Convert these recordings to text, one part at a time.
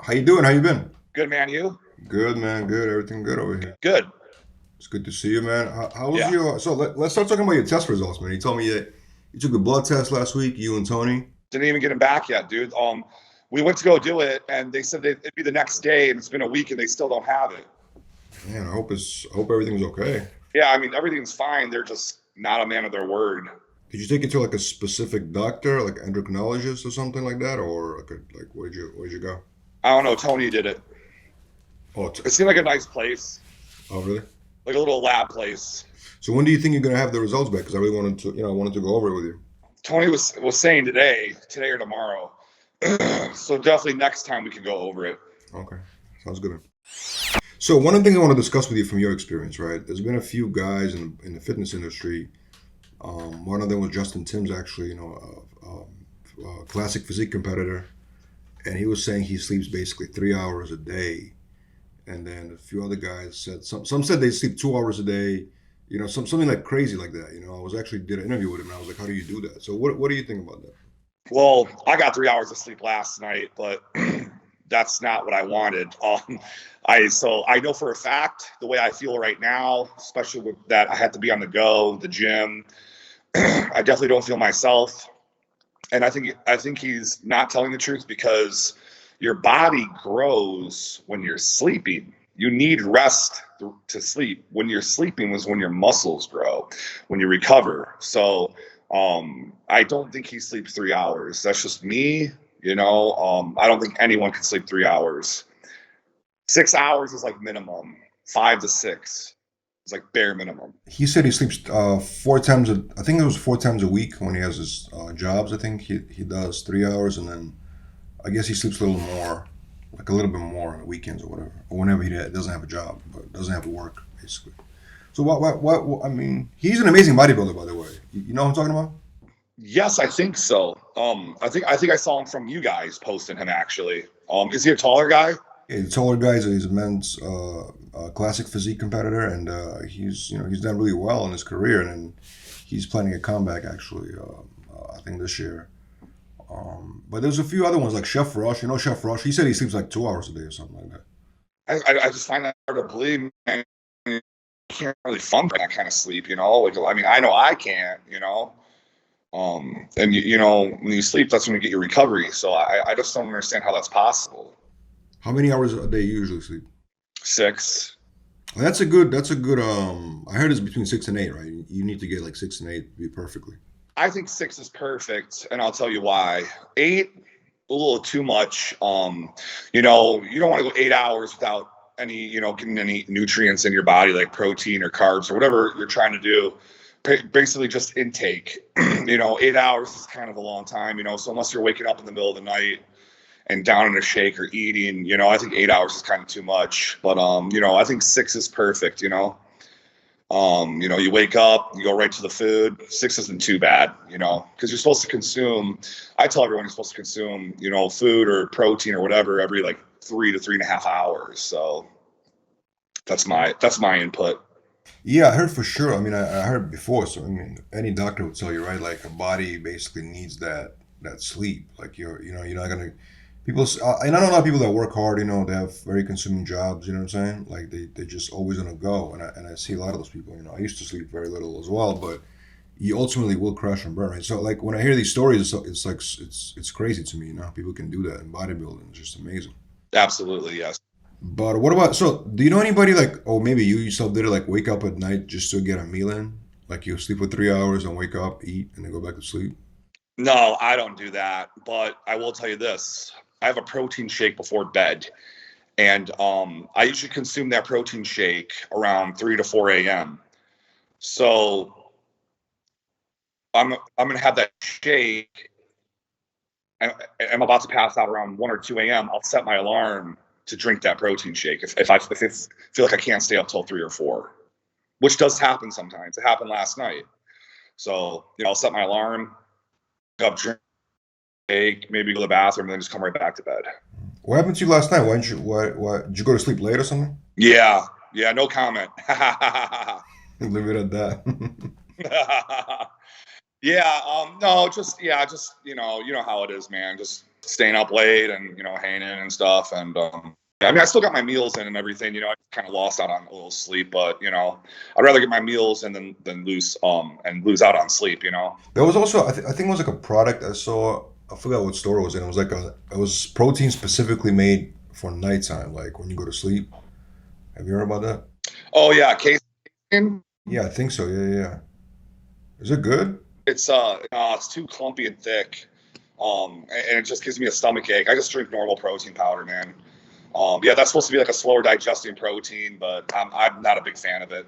How you doing? How you been? Good, man. You? Good, man. Good. Everything good over here. Good. It's good to see you, man. How was Yeah. your? So let's start talking about your test results, man. You told me that you took a blood test last week. You and Tony. Didn't even get him back yet, dude. We went to go do it, and they said it'd be the next day, and it's been a week, and they still don't have it. Man, I hope everything's okay. Yeah, I mean everything's fine. They're just not a man of their word. Did you take it to like a specific doctor, like endocrinologist or something like that, or like where'd you go? I don't know. Tony did it. Oh, It seemed like a nice place, oh, really? like a little lab place. So when do you think you're gonna have the results back? Because I really wanted to go over it with you. Tony was saying today or tomorrow. So definitely next time we can go over it. Okay, sounds good. So one of the things I want to discuss with you from your experience, right? There's been a few guys in the fitness industry. One of them was Justin Timms, actually, a classic physique competitor, and he was saying he sleeps basically 3 hours a day. And then a few other guys said some said they sleep 2 hours a day, something like crazy like that. I was actually did an interview with him, and I was like, how do you do that? So what do you think about that? Well, I got 3 hours of sleep last night, but that's not what I wanted. I know for a fact the way I feel right now, especially with that I had to be on the go, the gym. I definitely don't feel myself, and I think he's not telling the truth because your body grows when you're sleeping. You need rest to sleep. When you're sleeping is when your muscles grow, when you recover. So I don't think he sleeps 3 hours. That's just me. I don't think anyone can sleep 3 hours. 6 hours is like minimum. 5 to 6 is like bare minimum. He said he sleeps I think it was 4 times a week when he has his jobs. I think he does 3 hours, and then I guess he sleeps a little more, like a little bit more on the weekends or whatever, or whenever he doesn't have a job, but doesn't have to work, basically. So I mean, he's an amazing bodybuilder, by the way. You know what I'm talking about? Yes, I think so. I think I saw him from you guys posting him actually. Is he a taller guy? Yeah, he's a taller guy. He's a men's classic physique competitor, and he's done really well in his career, and then he's planning a comeback actually. I think this year. But there's a few other ones like Chef Rush. You know Chef Rush? He said he sleeps like 2 hours a day or something like that. I just find that hard to believe. Man. You can't really function that kind of sleep, Like, I mean, I know I can't, And when you sleep, that's when you get your recovery. So I just don't understand how that's possible. How many hours a day you usually sleep? 6. That's a good. I heard it's between 6 and 8, right? You need to get like 6 and 8 to be perfectly. I think 6 is perfect, and I'll tell you why. 8, a little too much. You don't want to go 8 hours without any, getting any nutrients in your body, like protein or carbs or whatever you're trying to do. Basically, just intake. 8 hours is kind of a long time. So unless you're waking up in the middle of the night and down in a shake or eating, I think 8 hours is kind of too much. But I think 6 is perfect. You wake up, you go right to the food. 6 isn't too bad, because you're supposed to consume. I tell everyone you're supposed to consume, food or protein or whatever every like 3 to 3.5 hours. So that's my input. Yeah, I heard for sure. I mean, I heard before. So I mean, any doctor would tell you, right? Like a body basically needs that sleep. Like you're not gonna people. And I know a lot of people that work hard. They have very consuming jobs. You know what I'm saying? Like they just always on a go. And I see a lot of those people. I used to sleep very little as well, but you ultimately will crash and burn. Right? So like when I hear these stories, it's like it's crazy to me. People can do that in bodybuilding. It's just amazing. Absolutely, yes. But what about so? Do you know anybody like? Oh, maybe you yourself did it. Like wake up at night just to get a meal in. Like you sleep for 3 hours and wake up, eat, and then go back to sleep. No, I don't do that. But I will tell you this: I have a protein shake before bed, and I usually consume that protein shake around 3 to 4 a.m. So I'm gonna have that shake, and I'm about to pass out around 1 or 2 a.m. I'll set my alarm to drink that protein shake if I feel like I can't stay up till 3 or 4, which does happen sometimes. It happened last night. So I'll set my alarm, up, drink, shake, maybe go to the bathroom, and then just come right back to bed. What happened to you last night? Why didn't you? Why did you go to sleep late or something? Yeah, no comment. Leave it at that. Yeah, no, just you know how it is, man. Just staying up late and hanging in and stuff. And I mean, I still got my meals in and everything. I kind of lost out on a little sleep, but I'd rather get my meals in than lose out on sleep. There was also I think it was like a product I saw. I forgot what store it was in. It was like it was protein specifically made for nighttime, like when you go to sleep. Have you heard about that? Oh yeah, casein. Yeah, I think so. Yeah, yeah, yeah. Is it good? It's too clumpy and thick, and it just gives me a stomach ache. I just drink normal protein powder, man. Yeah, that's supposed to be like a slower digesting protein, but I'm not a big fan of it.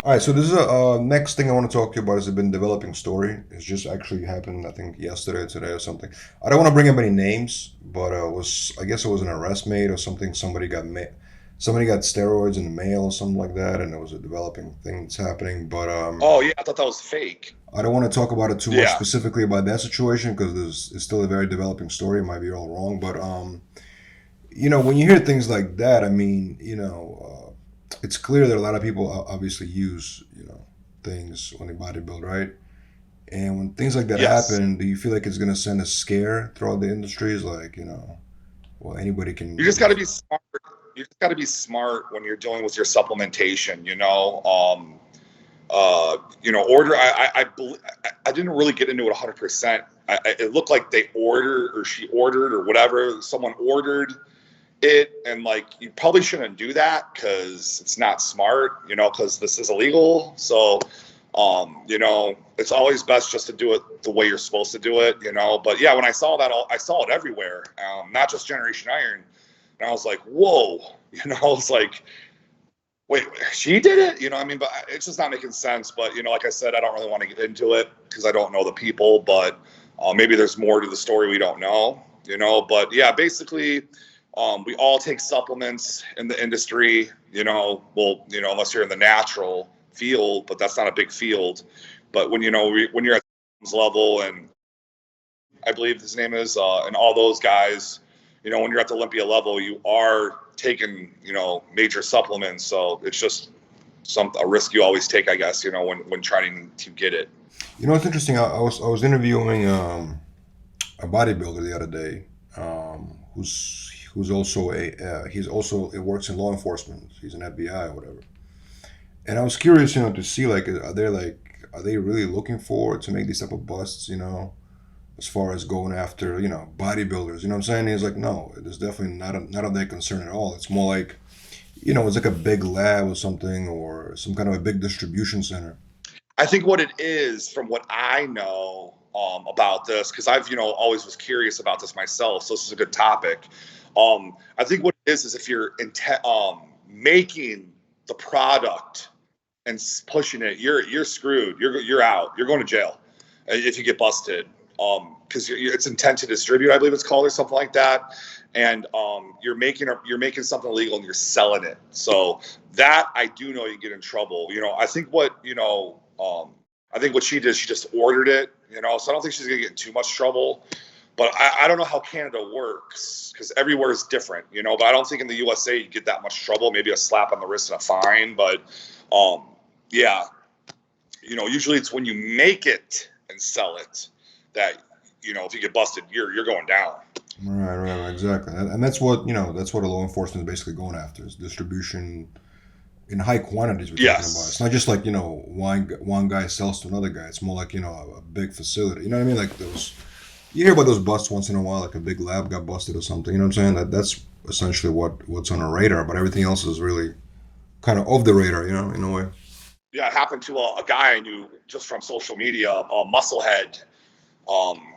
All right, so this is a next thing I want to talk to you about. Has been developing story. It's just actually happened, I think, yesterday, today, or something. I don't want to bring up any names, but I guess it was an arrest made or something. Somebody got steroids in the mail or something like that, and it was a developing thing that's happening. But Oh yeah, I thought that was fake. I don't want to talk about it too much Yeah. specifically about that situation because it's still a very developing story. It might be all wrong, but when you hear things like that, I mean, it's clear that a lot of people obviously use, things when they bodybuild, right? And when things like that Yes. happen, do you feel like it's going to send a scare throughout the industry? It's like, well, anybody can. You just got to be smart. You just got to be smart when you're dealing with your supplementation. Order. I didn't really get into it 100%. It looked like they ordered or she ordered or whatever. Someone ordered it, and like you probably shouldn't do that because it's not smart. Because this is illegal. So, it's always best just to do it the way you're supposed to do it. But yeah, when I saw that, I saw it everywhere. Not just Generation Iron, and I was like, whoa. It's like, wait, she did it? I mean, but it's just not making sense. But, like I said, I don't really want to get into it because I don't know the people, but maybe there's more to the story we don't know, but yeah, basically, we all take supplements in the industry, unless you're in the natural field, but that's not a big field. But when you're at the level, and I believe his name is, and all those guys, when you're at the Olympia level, you are taking, major supplements. So it's just a risk you always take, I guess, when trying to get it. It's interesting. I was interviewing a bodybuilder the other day, who's also he works in law enforcement. He's an FBI or whatever. And I was curious, to see are they really looking forward to make these type of busts, as far as going after, bodybuilders, you know what I'm saying? He's like, no, it's definitely not of their concern at all. It's more like, it's like a big lab or something, or some kind of a big distribution center. I think what it is, from what I know about this, because I've always was curious about this myself, so this is a good topic. I think what it is if you're making the product and pushing it, you're screwed. You're out. You're going to jail if you get busted. Because it's intent to distribute, I believe it's called, or something like that. And you're making something illegal and you're selling it. So that I do know you get in trouble. I think what she did, she just ordered it. So I don't think she's gonna get in too much trouble. But I don't know how Canada works because everywhere is different. But I don't think in the USA you get that much trouble. Maybe a slap on the wrist and a fine. But yeah, usually it's when you make it and sell it that if you get busted, you're going down. Right, exactly. And that's what a law enforcement is basically going after, is distribution in high quantities. We're talking about. It's not just like one guy sells to another guy. It's more like a big facility. You know what I mean? Like those, you hear about those busts once in a while, like a big lab got busted or something. You know what I'm saying? That's essentially what's on a radar, but everything else is really kind of off the radar. In a way. Yeah, it happened to a guy I knew just from social media, Musclehead.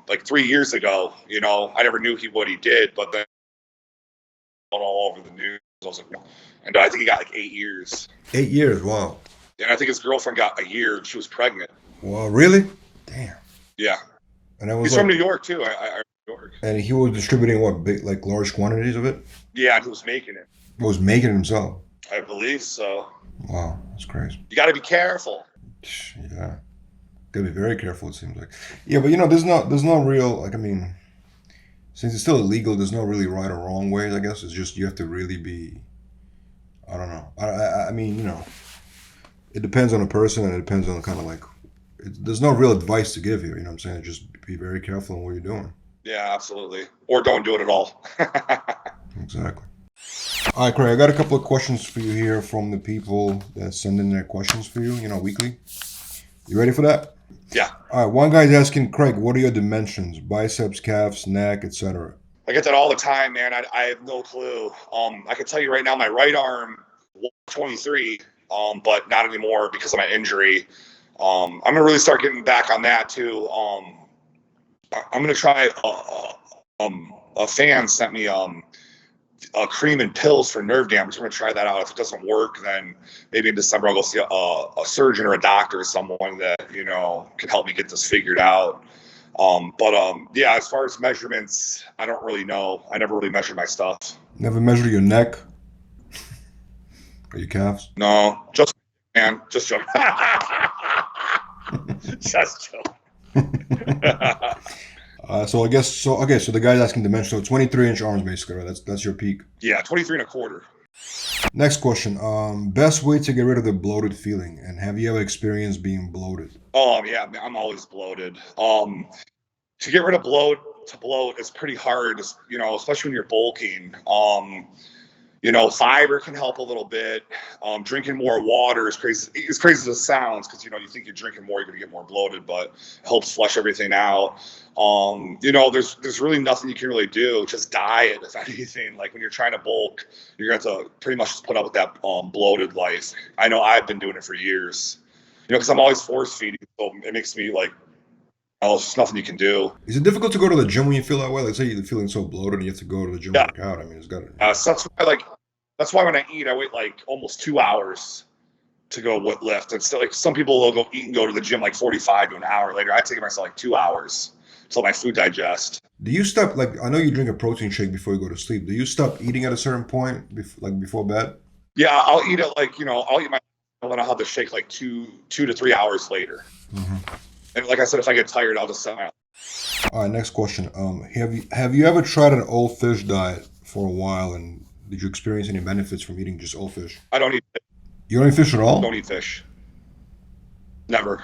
Like 3 years ago, I never knew what he did, but then all over the news, I was like, no. And I think he got like 8 years. 8 years, wow. And I think his girlfriend got a year, and she was pregnant. Wow, really? Damn. Yeah. And that was He's from New York too. I New York. And he was distributing what, big, like large quantities of it? Yeah, and he was making it. He was making it himself. I believe so. Wow, that's crazy. You got to be careful. Yeah. Gotta be very careful, it seems like. Yeah, but there's no real, like, I mean, since it's still illegal, there's no really right or wrong ways, I guess. It's just you have to really be, I don't know. I mean, it depends on the person, and it depends on kind of like, there's no real advice to give here. You know what I'm saying? Just be very careful in what you're doing. Yeah, absolutely. Or don't do it at all. Exactly. All right, Craig, I got a couple of questions for you here from the people that send in their questions for you, weekly. You ready for that? Yeah. All right, one guy's asking, Craig, what are your dimensions? Biceps, calves, neck, etc. I get that all the time, man. I have no clue. I can tell you right now, my right arm, 23, but not anymore because of my injury. I'm gonna really start getting back on that too. I'm gonna try. A fan sent me a cream and pills for nerve damage. I'm gonna try that out. If it doesn't work, then maybe in December I'll go see a surgeon or a doctor or someone that can help me get this figured out. Yeah, as far as measurements, I don't really know. I never really measured my stuff. Never measure your neck or your calves? No, just joking. Just joking. So the guy's asking dimension. So 23-inch arms, basically, right? That's your peak. Yeah, 23 and a quarter. Next question. Best way to get rid of the bloated feeling, and have you ever experienced being bloated? Oh yeah, I'm always bloated. To get rid of bloat is pretty hard, especially when you're bulking. Fiber can help a little bit. Drinking more water is crazy. As crazy as it sounds, because you think you're drinking more, you're gonna get more bloated, but it helps flush everything out. There's really nothing you can really do. Just diet, if anything. Like when you're trying to bulk, you're gonna have to pretty much just put up with that bloated life. I know I've been doing it for years. Because I'm always force feeding, so it makes me like, oh, it's just nothing you can do. Is it difficult to go to the gym when you feel that way? Like, say you're feeling so bloated and you have to go to the gym and work out. I mean, it's got to. So that's why when I eat, I wait like almost 2 hours to go lift. It's still like some people will go eat and go to the gym like 45 to an hour later. I take myself like 2 hours until my food digests. Do you stop? Like, I know you drink a protein shake before you go to sleep. Do you stop eating at a certain point, before bed? Yeah, I'll eat it I'll eat my and then I'll have the shake like two to 3 hours later. Mm-hmm. And like I said, if I get tired, I'll just set my. All right, next question. Have you ever tried an all fish diet for a while, and did you experience any benefits from eating just all fish? I don't eat fish. You don't eat fish at all? Don't eat fish. Never.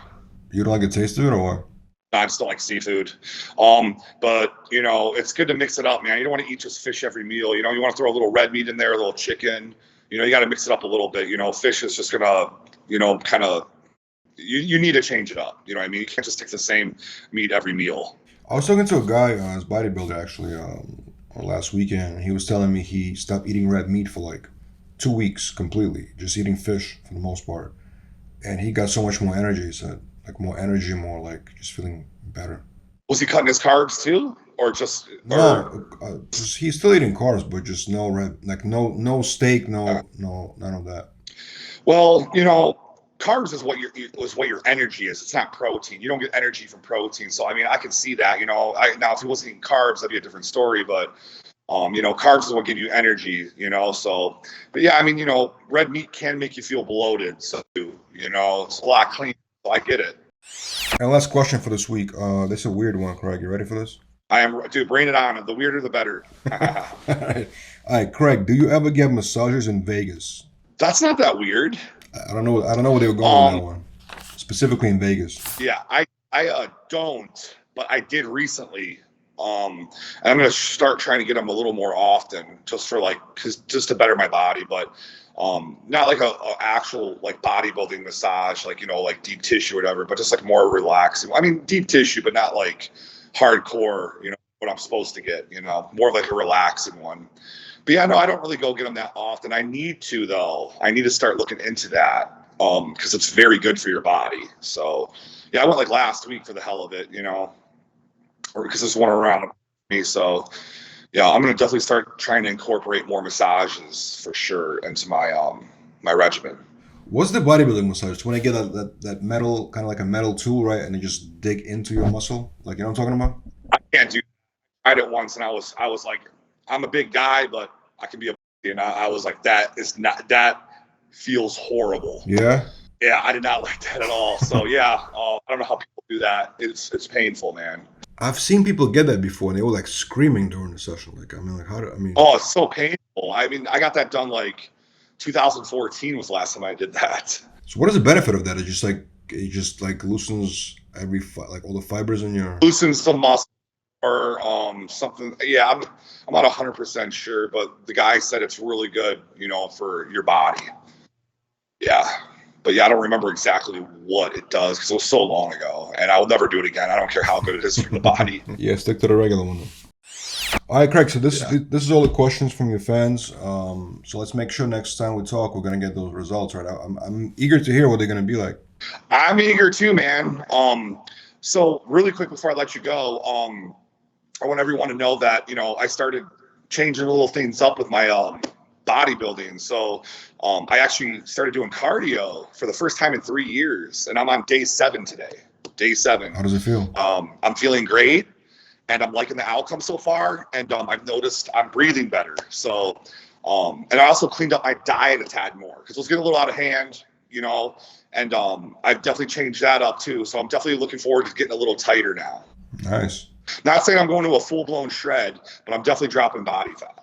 You don't like the taste of it, or? I just don't like seafood. But it's good to mix it up, man. You don't want to eat just fish every meal. You want to throw a little red meat in there, a little chicken. You got to mix it up a little bit. Fish is just gonna, kind of. You need to change it up. You know what I mean? You can't just take the same meat every meal. I was talking to a guy, his bodybuilder actually, last weekend, and he was telling me he stopped eating red meat for like 2 weeks completely, just eating fish for the most part, and he got so much more energy. He said, like more energy, more like just feeling better. Was he cutting his carbs too, or just? No, he's still eating carbs, but just no red, like no steak, none of that. Well, carbs is what your energy is. It's not protein. You don't get energy from protein. So I mean, I can see that. Now if he wasn't eating carbs, that'd be a different story. But carbs is what give you energy. So, but yeah, I mean, red meat can make you feel bloated. So it's a lot cleaner. So I get it. And last question for this week. This is a weird one, Craig. You ready for this? I am, dude. Bring it on. The weirder, the better. All right, Craig. Do you ever get massages in Vegas? That's not that weird. I don't know where they were going with that one. Specifically in Vegas. Yeah, I don't, but I did recently. And I'm gonna start trying to get them a little more often, just to better my body, but not like a actual like bodybuilding massage, like like deep tissue or whatever, but just like more relaxing. I mean, deep tissue, but not like hardcore. What I'm supposed to get. More of like a relaxing one. But yeah, no, I don't really go get them that often. I need to, though. I need to start looking into that because it's very good for your body. So, yeah, I went like last week for the hell of it, or because there's one around me. So, yeah, I'm going to definitely start trying to incorporate more massages for sure into my my regimen. What's the bodybuilding massage? When I get that metal, kind of like a metal tool, right, and they just dig into your muscle, like what I'm talking about? I can't do. I did it once, and I was like, I'm a big guy, but I can be I was like, that feels horrible. Yeah. Yeah, I did not like that at all. So yeah, I don't know how people do that. It's painful, man. I've seen people get that before, and they were like screaming during the session. Like, I mean, like, Oh, it's so painful. I mean, I got that done like 2014 was the last time I did that. So what is the benefit of that? It just like it just like loosens like all the fibers in your. Loosens the muscle or something. Yeah, I'm not 100% sure, but the guy said it's really good, you know, for your body. Yeah. But yeah, I don't remember exactly what it does because it was so long ago, and I will never do it again. I don't care how good it is for the body. Yeah, stick to the regular one. All right, Craig. So this is all the questions from your fans. So let's make sure next time we talk, we're gonna get those results, right? I'm eager to hear what they're gonna be like. I'm eager too, man. So really quick before I let you go, I want everyone to know that, you know, I started changing little things up with my bodybuilding. So I actually started doing cardio for the first time in 3 years, and I'm on day 7 today. Day 7. How does it feel? I'm feeling great, and I'm liking the outcome so far. And I've noticed I'm breathing better. So, and I also cleaned up my diet a tad more because it was getting a little out of hand, you know. And I've definitely changed that up too. So I'm definitely looking forward to getting a little tighter now. Nice. Not saying I'm going to a full-blown shred, but I'm definitely dropping body fat.